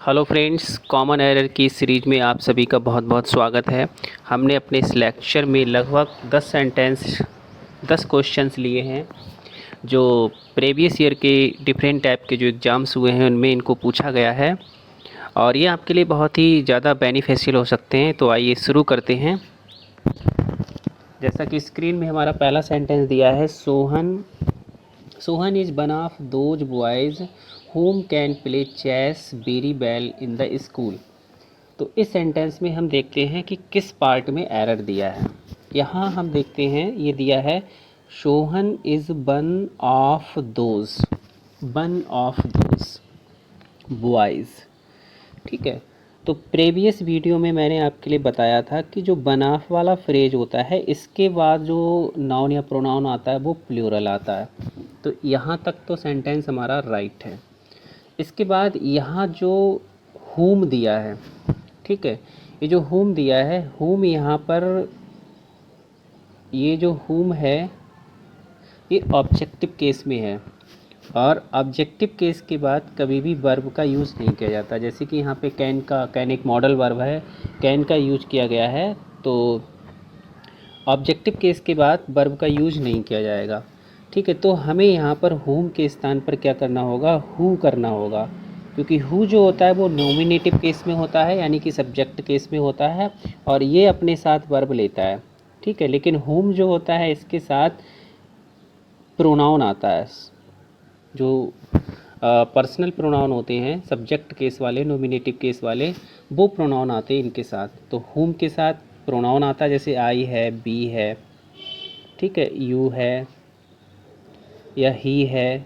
Hello friends, common error की series में आप सभी का बहुत बहुत स्वागत है। हमने अपने इस लेक्चर में लगभग 10 क्वेश्चंस लिए हैं जो प्रीवियस ईयर के डिफरेंट टाइप के जो एग्ज़ाम्स हुए हैं उनमें इनको पूछा गया है और ये आपके लिए बहुत ही ज़्यादा बेनिफिशियल हो सकते हैं। तो आइए शुरू करते हैं। जैसा कि स्क्रीन में हमारा पहला सेंटेंस दिया है, Sohan is one of those boys whom can play chess very well in the school. तो इस सेंटेंस में हम देखते हैं कि किस पार्ट में एरर दिया है। यहाँ हम देखते हैं ये दिया है Sohan is one of those boys. ठीक है, तो प्रीवियस वीडियो में मैंने आपके लिए बताया था कि जो वन ऑफ वाला फ्रेज होता है इसके बाद जो नाउन या प्रोनाउन आता है वो प्लूरल आता है। तो यहाँ तक तो सेंटेंस हमारा राइट है। इसके बाद यहाँ जो whom दिया है, ठीक है, ये जो whom दिया है, whom यहाँ पर ये जो whom है ये ऑब्जेक्टिव केस में है और ऑब्जेक्टिव केस के बाद कभी भी वर्ब का यूज़ नहीं किया जाता। जैसे कि यहाँ पे कैन एक मॉडल वर्ब है, कैन का यूज किया गया है, तो ऑब्जेक्टिव केस के बाद वर्ब का यूज नहीं किया जाएगा। ठीक है, तो हमें यहाँ पर whom के स्थान पर क्या करना होगा, who करना होगा, क्योंकि who जो होता है वो नॉमिनेटिव केस में होता है, यानी कि सब्जेक्ट केस में होता है और ये अपने साथ वर्ब लेता है। ठीक है, लेकिन whom जो होता है इसके साथ प्रोनाउन आता है। जो पर्सनल प्रोनाउन होते हैं सब्जेक्ट केस वाले, नॉमिनेटिव केस वाले, वो प्रोनाउन आते हैं इनके साथ। तो whom के साथ प्रोनाउन आता है, जैसे आई है, बी है, ठीक है, यू है या ही है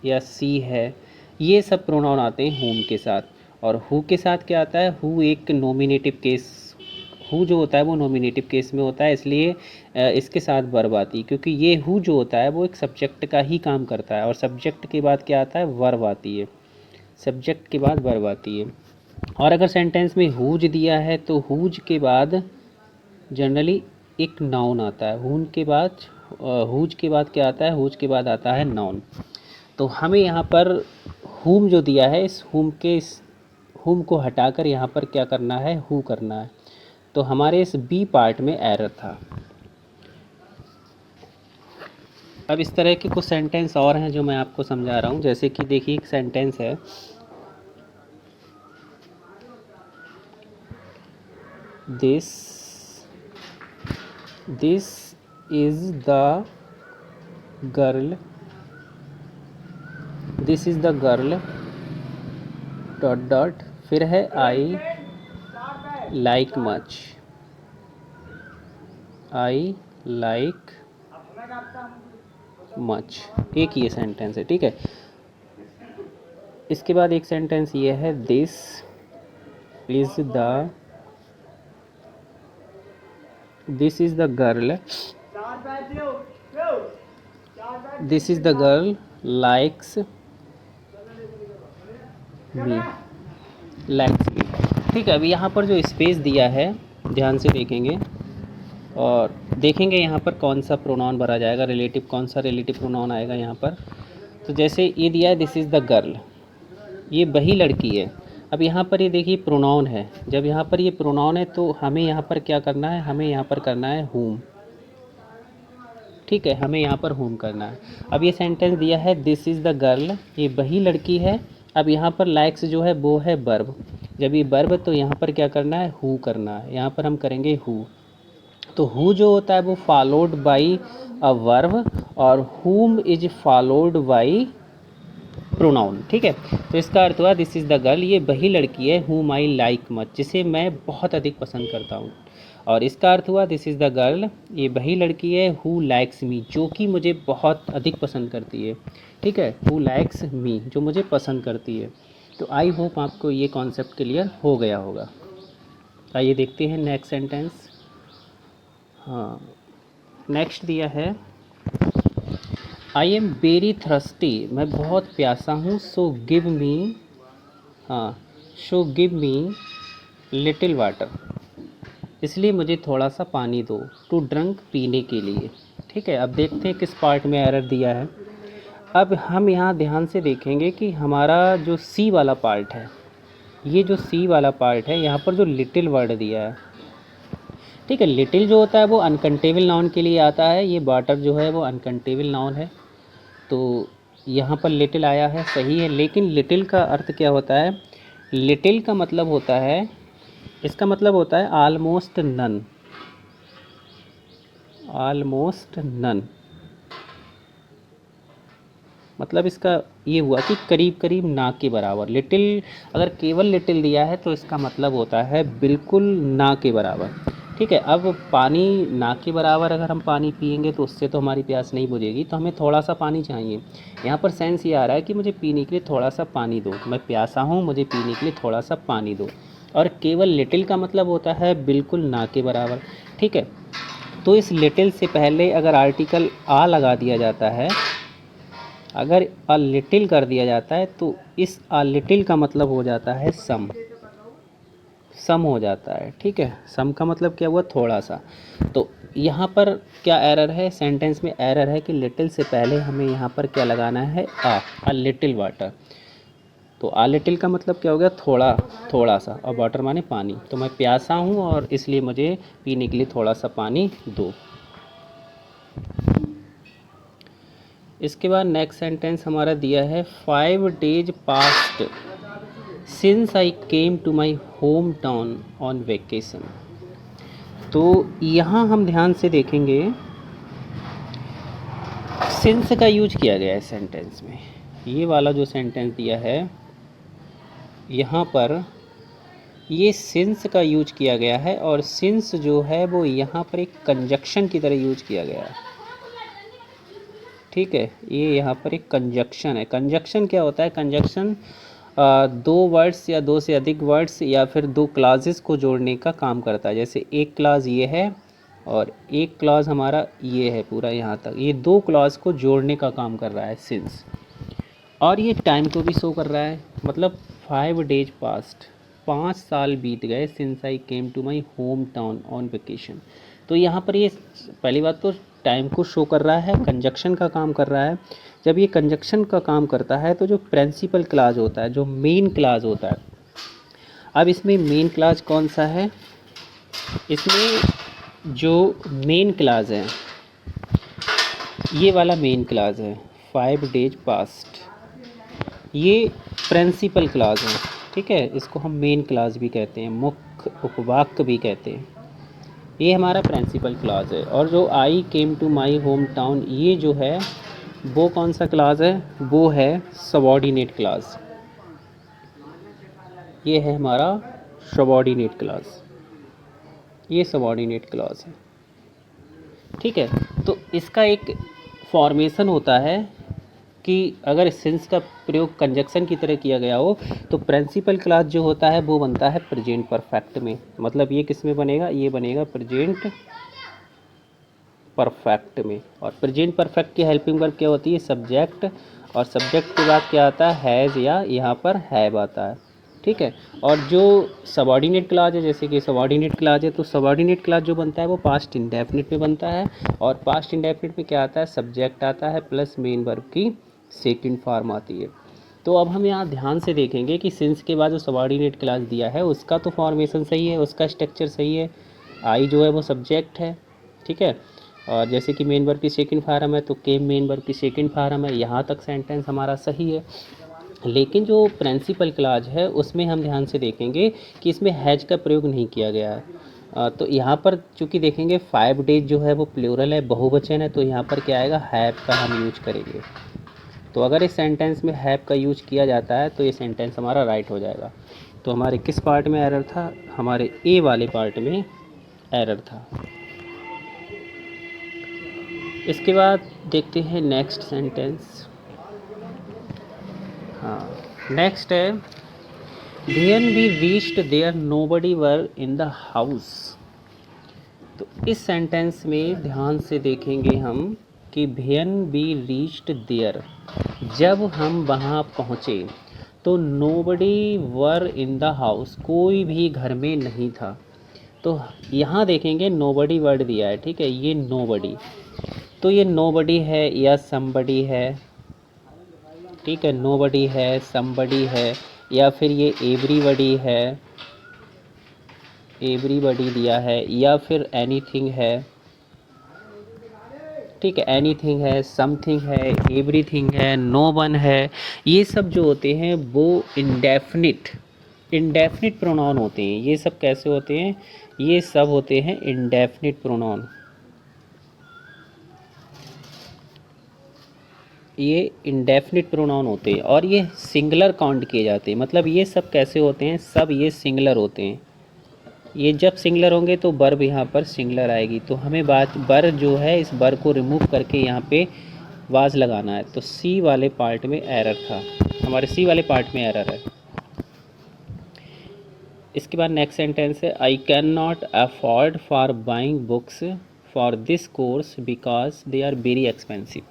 या सी है, ये सब प्रोनाउन आते हैं whom के साथ। और who के साथ क्या आता है, who एक नॉमिनेटिव केस, who जो होता है वो नॉमिनेटिव केस में होता है, इसलिए इसके साथ वर्ब आती है, क्योंकि ये who जो होता है वो एक सब्जेक्ट का ही काम करता है और सब्जेक्ट के बाद क्या आता है, वर्ब आती है, सब्जेक्ट के बाद वर्ब आती है। और अगर सेंटेंस में हुज दिया है तो हुज के बाद जनरली एक नाउन आता है, हुज के बाद क्या आता है, हुज के बाद आता है नाउन। तो हमें यहाँ पर whom जो दिया है इस whom को हटाकर यहाँ पर क्या करना है, who करना है। तो हमारे इस बी पार्ट में एरर था। अब इस तरह के कुछ सेंटेंस और हैं जो मैं आपको समझा रहा हूँ। जैसे कि देखिए एक सेंटेंस है, this is the girl dot dot, फिर है आई लाइक मच, एक ये सेंटेंस है। ठीक है, इसके बाद एक सेंटेंस ये है, this is the girl likes me. ठीक है, अभी यहाँ पर जो स्पेस दिया है ध्यान से देखेंगे और देखेंगे यहाँ पर कौन सा प्रोनाउन भरा जाएगा, रिलेटिव, कौन सा रिलेटिव प्रोनाउन आएगा यहाँ पर। तो जैसे ये दिया है दिस इज़ द गर्ल, ये वही लड़की है। अब यहाँ पर ये देखिए प्रोनाउन है, जब यहाँ पर ये प्रोनाउन है तो हमें यहाँ पर क्या करना है, हमें यहाँ पर करना है whom। ठीक है, हमें यहाँ पर whom करना है। अब ये सेंटेंस दिया है दिस इज़ द गर्ल, ये वही लड़की है। अब यहाँ पर लाइक्स जो है वो है वर्ब, जब ये वर्ब तो यहाँ पर क्या करना है, who करना है, यहाँ पर हम करेंगे who। तो who जो होता है वो फॉलोड बाई अ वर्ब और whom is followed by pronoun. ठीक है, तो इसका अर्थ हुआ दिस इज़ द गर्ल, ये वही लड़की है whom आई लाइक मच, जिसे मैं बहुत अधिक पसंद करता हूँ। और इसका अर्थ हुआ दिस इज़ द गर्ल, ये वही लड़की है हु लाइक्स मी, जो कि मुझे बहुत अधिक पसंद करती है। ठीक है, हु लाइक्स मी, जो मुझे पसंद करती है। तो आई होप आपको ये कॉन्सेप्ट क्लियर हो गया होगा। आइए देखते हैं नेक्स्ट सेंटेंस। हाँ, नेक्स्ट दिया है, आई एम वेरी थर्स्टी, मैं बहुत प्यासा हूँ, so give me little water, इसलिए मुझे थोड़ा सा पानी दो, टू ड्रंक, पीने के लिए। ठीक है, अब देखते हैं किस पार्ट में एरर दिया है। अब हम यहाँ ध्यान से देखेंगे कि हमारा जो सी वाला पार्ट है, ये जो सी वाला पार्ट है, यहाँ पर जो लिटिल वर्ड दिया है, ठीक है, लिटिल जो होता है वो अनकंटेबल नाउन के लिए आता है, ये वाटर जो है वो अनकंटेबल नाउन है, तो यहाँ पर लिटिल आया है, सही है। लेकिन लिटिल का अर्थ क्या होता है? लिटिल का मतलब होता है, इसका मतलब होता है आलमोस्ट नन, आलमोस्ट नन, मतलब इसका ये हुआ कि करीब करीब ना के बराबर। लिटिल, अगर केवल लिटिल दिया है तो इसका मतलब होता है बिल्कुल ना के बराबर, ठीक है। अब पानी ना के बराबर अगर हम पानी पिएंगे तो उससे तो हमारी प्यास नहीं बुझेगी, तो हमें थोड़ा सा पानी चाहिए। यहाँ पर सेंस ये आ रहा है कि मुझे पीने के लिए थोड़ा सा पानी दो, मैं प्यासा हूँ, मुझे पीने के लिए थोड़ा सा पानी दो। और केवल लिटिल का मतलब होता है बिल्कुल ना के बराबर, ठीक है। तो इस लिटिल से पहले अगर आर्टिकल आ लगा दिया जाता है, अगर अ लिटिल कर दिया जाता है तो इस अ लिटिल का मतलब हो जाता है सम, सम हो जाता है, ठीक है। सम का मतलब क्या हुआ? थोड़ा सा। तो यहाँ पर क्या एरर है? सेंटेंस में एरर है कि लिटिल से पहले हमें यहाँ पर क्या लगाना है? A little water. तो आ लिटिल का मतलब क्या हो गया? थोड़ा, थोड़ा सा, और वाटर माने पानी। तो मैं प्यासा हूँ और इसलिए मुझे पीने के लिए थोड़ा सा पानी दो। इसके बाद नेक्स्ट सेंटेंस हमारा दिया है 5 days past since I came to my home town on vacation. तो यहाँ हम ध्यान से देखेंगे, सिंस का यूज किया गया है सेंटेंस में। ये वाला जो सेंटेंस दिया है यहाँ पर, ये सिंस का यूज किया गया है, और सिंस जो है वो यहाँ पर एक कंजक्शन की तरह यूज किया गया है, ठीक है। ये यहाँ पर एक कंजक्शन है। कंजक्शन क्या होता है? कंजक्शन दो वर्ड्स या दो से अधिक वर्ड्स या फिर दो क्लासेस को जोड़ने का काम करता है। जैसे एक क्लास ये है और एक क्लास हमारा ये है पूरा यहाँ तक, ये दो क्लास को जोड़ने का काम कर रहा है सिंस। और ये टाइम को भी शो कर रहा है, मतलब 5 days पास्ट, 5 साल बीत गए since I came to my home town on vacation. तो यहाँ पर ये पहली बात तो टाइम को शो कर रहा है, कंजक्शन का काम कर रहा है। जब ये कंजक्शन का काम करता है तो जो प्रिंसिपल क्लाज होता है, जो मेन क्लाज होता है, अब इसमें मेन क्लाज कौन सा है? इसमें जो मेन क्लाज है, ये वाला मेन क्लाज है 5 days पास्ट, ये प्रिंसिपल क्लाज है, ठीक है। इसको हम मेन क्लाज भी कहते हैं, मुख्य उपवाक्य भी कहते हैं। ये हमारा प्रिंसिपल क्लाज है। और जो I came to my home town, ये जो है वो कौन सा क्लाज है? वो है सबऑर्डिनेट क्लाज। ये है हमारा सबऑर्डिनेट क्लाज, ये सबऑर्डिनेट क्लाज है, ठीक है। तो इसका एक फॉर्मेशन होता है कि अगर सिंस का प्रयोग कंजक्शन की तरह किया गया हो तो प्रिंसिपल क्लास जो होता है वो बनता है प्रेजेंट परफेक्ट में। मतलब ये किस में बनेगा? ये बनेगा प्रेजेंट परफेक्ट में। और प्रेजेंट परफेक्ट की हेल्पिंग वर्ब क्या होती है? सब्जेक्ट, और सब्जेक्ट के बाद क्या आता है? हैज़, या यहाँ पर हैव आता है, ठीक है। और जो सबऑर्डिनेट क्लाज है, जैसे कि सबऑर्डिनेट क्लाज है, तो सबऑर्डिनेट क्लाज जो बनता है वो पास्ट इंडेफिनिट में बनता है। और पास्ट इंडेफिनिट में क्या आता है? सब्जेक्ट आता है प्लस मेन वर्ब की सेकंड फॉर्म आती है। तो अब हम यहाँ ध्यान से देखेंगे कि सिंस के बाद जो सबऑर्डिनेट क्लास दिया है उसका तो फॉर्मेशन सही है, उसका स्ट्रक्चर सही है। आई जो है वो सब्जेक्ट है, ठीक है। और जैसे कि मेन वर्ब की सेकंड फॉर्म है तो केम मेन वर्ब की सेकंड फॉर्म है, यहाँ तक सेंटेंस हमारा सही है। लेकिन जो प्रिंसिपल क्लाज है उसमें हम ध्यान से देखेंगे कि इसमें हैज का प्रयोग नहीं किया गया है। तो यहाँ पर चूँकि देखेंगे 5 days जो है वो प्लूरल है, बहुवचन है, तो यहाँ पर क्या आएगा? हैव का हम यूज करेंगे। तो अगर इस सेंटेंस में हैव का यूज किया जाता है तो ये सेंटेंस हमारा राइट हो जाएगा। तो हमारे किस पार्ट में एरर था? हमारे ए वाले पार्ट में एरर था। इसके बाद देखते हैं नेक्स्ट सेंटेंस। हाँ, नेक्स्ट है When we reached there nobody were in the house। तो इस सेंटेंस में ध्यान से देखेंगे हम कि when we reached there, जब हम वहाँ पहुँचे तो nobody were in the house, कोई भी घर में नहीं था। तो यहाँ देखेंगे nobody वर्ड दिया है, ठीक है। ये nobody, तो ये nobody है या somebody है, ठीक है। nobody है, somebody है, या फिर ये एवरीबॉडी है, एवरीबॉडी दिया है, या फिर एनीथिंग है, ठीक है, एनीथिंग है, समथिंग है, एवरीथिंग है, नो वन है। ये सब जो होते हैं वो इंडेफिनिट प्रोनाउन होते हैं। ये सब कैसे होते हैं? ये सब होते हैं इंडेफिनिट प्रोनाउन। ये इंडेफिनिट प्रोनाउन होते हैं और ये सिंगुलर काउंट किए जाते हैं। मतलब ये सब कैसे होते हैं? सब ये सिंगुलर होते हैं। ये जब सिंगुलर होंगे तो वर्ब यहाँ पर सिंगुलर आएगी। तो हमें बात बर जो है, इस बर को रिमूव करके यहाँ पे वाज लगाना है। तो सी वाले पार्ट में एरर था, हमारे सी वाले पार्ट में एरर है। इसके बाद नेक्स्ट सेंटेंस है, I can not afford for buying books for this course because they are very expensive.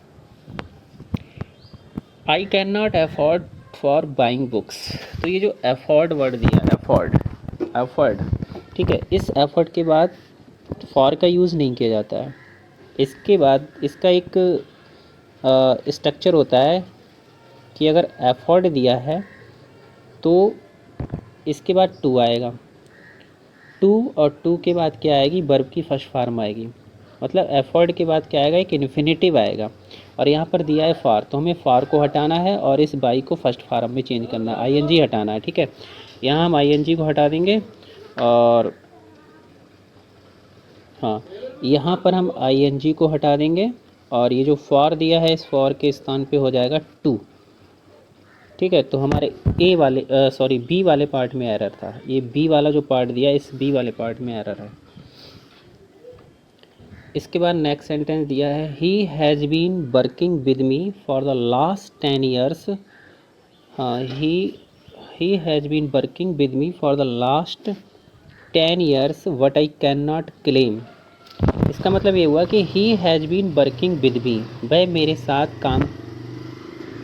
I can not afford for buying books, तो ये जो अफोर्ड वर्ड दिया है, अफोर्ड, ठीक है, इस एफर्ट के बाद फॉर का यूज़ नहीं किया जाता है। इसके बाद इसका एक स्ट्रक्चर होता है कि अगर एफर्ट दिया है तो इसके बाद टू आएगा, टू और टू के बाद क्या आएगी? वर्ब की फर्स्ट फॉर्म आएगी। मतलब एफर्ट के बाद क्या आएगा? एक इन्फिनेटिव आएगा। और यहाँ पर दिया है फॉर, तो हमें फॉर को हटाना है और इस बाई को फर्स्ट फॉर्म में चेंज करना है, आईएनजी हटाना है, ठीक है। यहाँ हम आईएनजी को हटा देंगे और हाँ, यहाँ पर हम आईएनजी को हटा देंगे और ये जो फॉर दिया है, इस फॉर के स्थान पे हो जाएगा टू, ठीक है। तो हमारे बी वाले पार्ट में एरर था। ये बी वाला जो पार्ट दिया, इस बी वाले पार्ट में एरर है। इसके बाद नेक्स्ट सेंटेंस दिया है, he has been working with me for the last 10 years. हाँ, he has been working with me for the last 10 years what I can not claim. इसका मतलब ये हुआ कि he has been working with me, वह मेरे साथ काम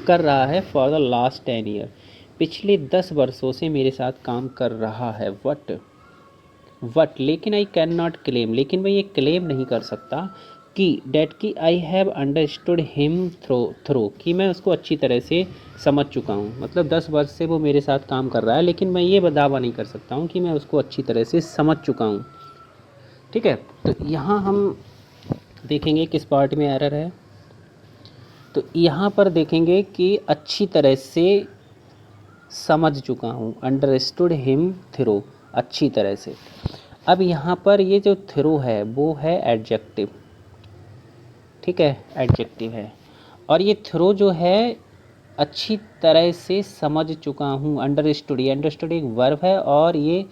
कर रहा है फॉर द लास्ट 10 ईयर, पिछले 10 वर्षों से मेरे साथ काम कर रहा है। वट लेकिन आई कैन नॉट क्लेम, लेकिन मैं ये क्लेम नहीं कर सकता कि डैट की I have understood him through, कि मैं उसको अच्छी तरह से समझ चुका हूँ। मतलब 10 वर्ष से वो मेरे साथ काम कर रहा है, लेकिन मैं ये दावा नहीं कर सकता हूँ कि मैं उसको अच्छी तरह से समझ चुका हूँ, ठीक है। तो यहाँ हम देखेंगे किस पार्ट में एरर है। तो यहाँ पर देखेंगे कि अच्छी तरह से समझ चुका हूँ, अंडरस्टूड हिम थ्रो, अच्छी तरह से। अब यहाँ पर ये जो थ्रो है वो है एडजेक्टिव, ठीक है, एडजेक्टिव है। और ये थ्रो जो है अच्छी तरह से समझ चुका हूँ, अंडरस्टूड, ये अंडरस्टूड एक वर्ब है और ये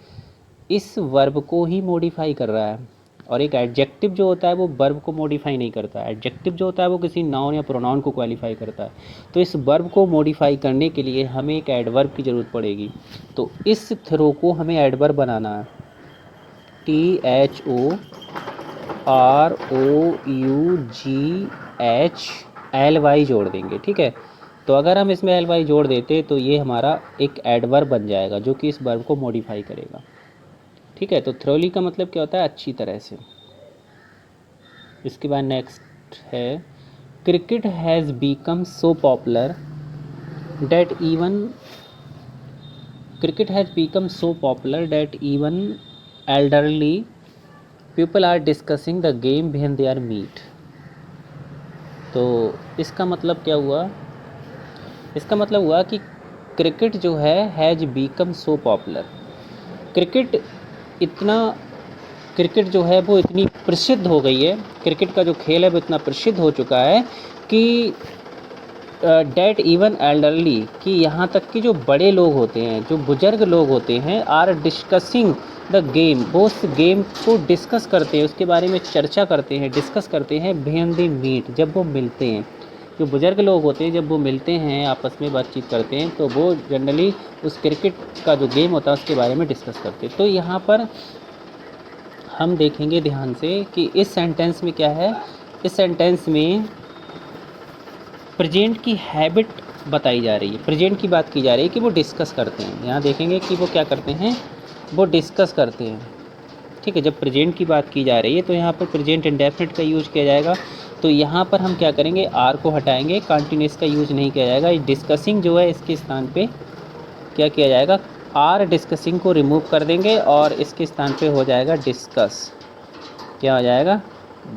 इस वर्ब को ही मॉडिफाई कर रहा है। और एक एडजेक्टिव जो होता है वो वर्ब को मॉडिफाई नहीं करता। एडजेक्टिव जो होता है वो किसी नाउन या प्रोनाउन को क्वालिफाई करता है। तो इस वर्ब को मॉडिफाई करने के लिए हमें एक एडवर्ब की ज़रूरत पड़ेगी। तो इस थ्रो को हमें एडवर्ब बनाना है, THOROUGHLY जोड़ देंगे, ठीक है। तो अगर हम इसमें LY जोड़ देते तो ये हमारा एक एडवर्ब बन जाएगा जो कि इस वर्ब को मॉडिफाई करेगा, ठीक है। तो थ्रोली का मतलब क्या होता है? अच्छी तरह से। इसके बाद नेक्स्ट है, cricket has become so popular that even elderly people are discussing the game when they are meet. तो इसका मतलब क्या हुआ? इसका मतलब हुआ कि क्रिकेट जो है has become so popular, cricket जो है वो इतनी प्रसिद्ध हो गई है, क्रिकेट का जो खेल है वो इतना प्रसिद्ध हो चुका है कि डैट इवन एल्डरली, कि यहाँ तक कि जो बड़े लोग होते हैं, जो बुजुर्ग लोग होते हैं, आर डिस्कसिंग द गेम, वो उस गेम को डिस्कस करते हैं, उसके बारे में चर्चा करते हैं, डिस्कस करते हैं, व्हेन दे मीट, जब वो मिलते हैं। जो बुजुर्ग लोग होते हैं जब वो मिलते हैं, आपस में बातचीत करते हैं, तो वो जनरली उस क्रिकेट का जो गेम होता है उसके बारे में डिस्कस करते हैं। तो यहाँ पर हम देखेंगे ध्यान से कि इस सेंटेंस में क्या है। इस सेंटेंस में प्रेजेंट की हैबिट बताई जा रही है, प्रेजेंट की बात की जा रही है कि वो डिस्कस करते हैं। यहाँ देखेंगे कि वो क्या करते हैं, वो डिस्कस करते हैं, ठीक है। जब प्रेजेंट की बात की जा रही है तो यहाँ पर प्रेजेंट इंडेफिनिट का यूज़ किया जाएगा। तो यहाँ पर हम क्या करेंगे, आर को हटाएंगे, कंटिन्यूस का यूज़ नहीं किया जाएगा। डिस्कसिंग जो है इसके स्थान पे क्या किया जाएगा, आर डिस्कसिंग को रिमूव कर देंगे और इसके स्थान पे हो जाएगा डिस्कस। क्या हो जाएगा,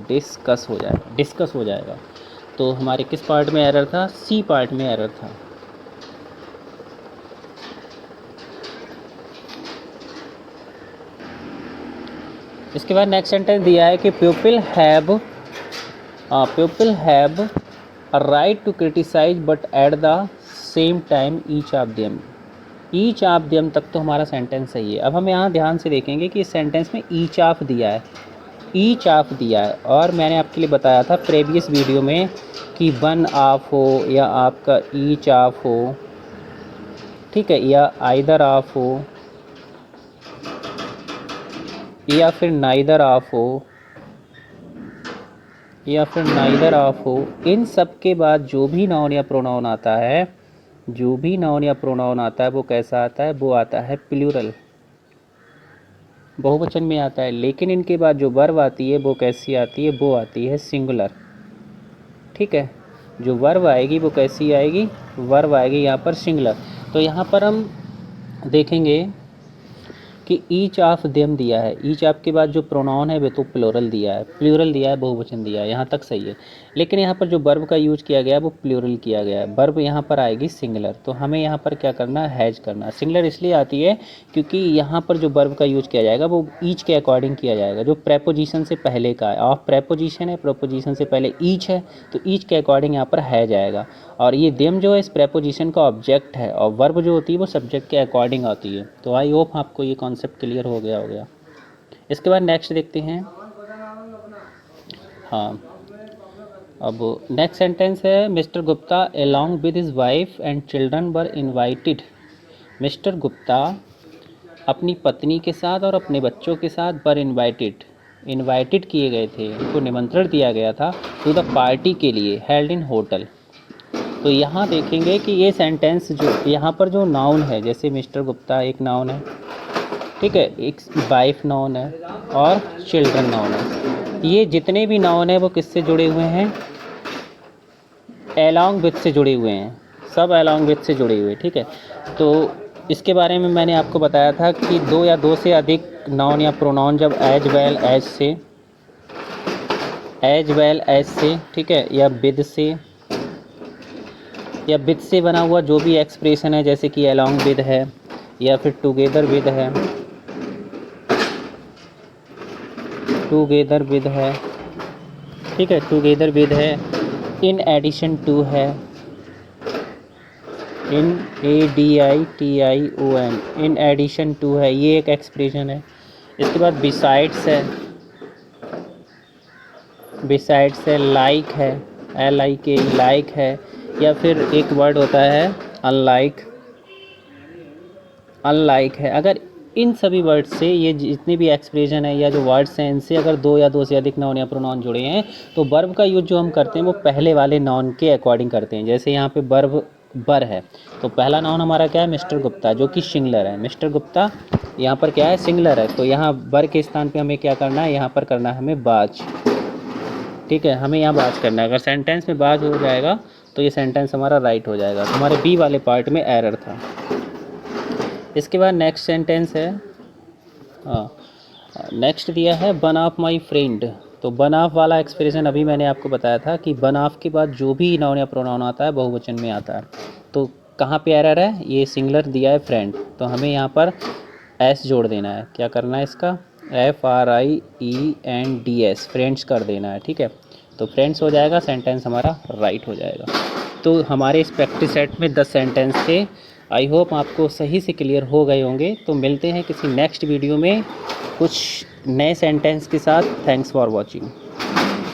डिस्कस हो जाएगा, डिस्कस हो जाएगा। तो हमारे किस पार्ट में एरर था, सी पार्ट में एरर था। इसके बाद नेक्स्ट सेंटेंस दिया है कि people have a right to criticise but at the same time each of them तक तो हमारा सेंटेंस सही है। अब हम यहाँ ध्यान से देखेंगे कि इस सेंटेंस में ईच ऑफ दिया है, ईच ऑफ दिया है, और मैंने आपके लिए बताया था प्रीवियस वीडियो में कि वन ऑफ हो या आपका ईच ऑफ हो, ठीक है, या आइदर ऑफ हो या फिर नाइदर ऑफ हो या फिर नाइदर ऑफ हो। इन सब के बाद जो भी नाउन या प्रोनाउन आता है, जो भी नाउन या प्रोनाउन आता है वो कैसा आता है, वो आता है प्लूरल, बहुवचन में आता है। लेकिन इनके बाद जो वर्ब आती है वो कैसी आती है, वो आती है सिंगुलर, ठीक है। जो वर्ब आएगी वो कैसी आएगी, वर्ब आएगी यहाँ पर सिंगुलर। तो यहाँ पर हम देखेंगे कि ईच ऑफ देम दिया है, ईच ऑफ के बाद जो प्रोनाउन है वो तो प्लूरल दिया है, बहुवचन दिया है, यहाँ तक सही है। लेकिन यहाँ पर जो वर्ब का यूज किया गया है वो प्लूरल किया गया है, वर्ब यहाँ पर आएगी सिंगुलर। तो हमें यहाँ पर क्या करना है, हैज करना। सिंगुलर इसलिए आती है क्योंकि यहाँ पर जो वर्ब का यूज किया जाएगा वो ईच के अकॉर्डिंग किया जाएगा, जो प्रेपोजिशन से पहले का है। ऑफ प्रेपोजिशन है, प्रेपोजिशन से पहले ईच है, तो ईच के अकॉर्डिंग यहाँ पर हैज आएगा। और ये देम जो है इस प्रेपोजिशन का ऑब्जेक्ट है, और वर्ब जो होती है वो सब्जेक्ट के अकॉर्डिंग आती है। तो आई होप आपको ये कॉन्सेप्ट क्लियर हो गया। इसके बाद नेक्स्ट देखते हैं। हाँ, अब नेक्स्ट सेंटेंस है mister Gupta along with his wife and children were invited. Mister Gupta अपनी पत्नी के साथ और अपने बच्चों के साथ वर इनवाइटेड किए गए थे, उनको निमंत्रण दिया गया था टू द पार्टी के लिए, हेल्ड इन होटल। तो यहाँ देखेंगे कि ये सेंटेंस जो यहाँ पर जो नाउन है, जैसे मिस्टर गुप्ता एक नाउन है, ठीक है, एक वाइफ नाउन है और चिल्ड्रन नाउन है। ये जितने भी नाउन है वो किससे जुड़े हुए हैं, अलॉन्ग विथ से जुड़े हुए हैं, सब अलॉन्ग विथ से जुड़े हुए, ठीक है। तो इसके बारे में मैंने आपको बताया था कि दो या दो से अधिक नाउन या प्रोनाउन जब एज वेल एज से, ठीक है, या विद से या विद से बना हुआ जो भी एक्सप्रेशन है, जैसे कि अलॉन्ग विद है या फिर टुगेदर विद है, ठीक है, टुगेदर विद है, इन एडिशन टू है, इन ADITION, इन एडिशन टू है, ये एक एक्सप्रेशन है। इसके बाद बिसाइड्स है, लाइक है, LIKE, लाइक है, या फिर एक वर्ड होता है अनलाइक है। अगर इन सभी वर्ड से, ये जितने भी एक्सप्रेशन है या जो वर्ड्स हैं, इनसे अगर दो या दो से अधिक नाउन या प्रोनाउन जुड़े हैं तो वर्ब का यूज जो हम करते हैं वो पहले वाले नाउन के अकॉर्डिंग करते हैं। जैसे यहाँ पे वर्ब बर है, तो पहला नाउन हमारा क्या है, मिस्टर गुप्ता, जो कि सिंगुलर है। मिस्टर गुप्ता यहाँ पर क्या है, सिंगुलर है, तो यहाँ बर के स्थान पे हमें क्या करना है, यहाँ पर करना है हमें बाज, ठीक है, हमें यहाँ बाज करना है। अगर सेंटेंस में बाज हो जाएगा तो ये सेंटेंस हमारा राइट हो जाएगा। तो हमारे बी वाले पार्ट में एरर था। इसके बाद नेक्स्ट सेंटेंस है, नेक्स्ट दिया है वन ऑफ माई फ्रेंड। तो वन ऑफ वाला एक्सप्रेशन अभी मैंने आपको बताया था कि वन ऑफ के बाद जो भी नाउन या प्रोनाउन आता है बहुवचन में आता है। तो कहाँ पे एरर है, ये सिंगुलर दिया है फ्रेंड, तो हमें यहाँ पर एस जोड़ देना है। क्या करना है इसका, FRIENDS, फ्रेंड्स कर देना है, ठीक है। तो फ्रेंड्स हो जाएगा, सेंटेंस हमारा राइट हो जाएगा। तो हमारे इस प्रैक्टिस सेट में 10 सेंटेंस थे। आई होप आपको सही से क्लियर हो गए होंगे। तो मिलते हैं किसी नेक्स्ट वीडियो में कुछ नए सेंटेंस के साथ। Thanks for watching.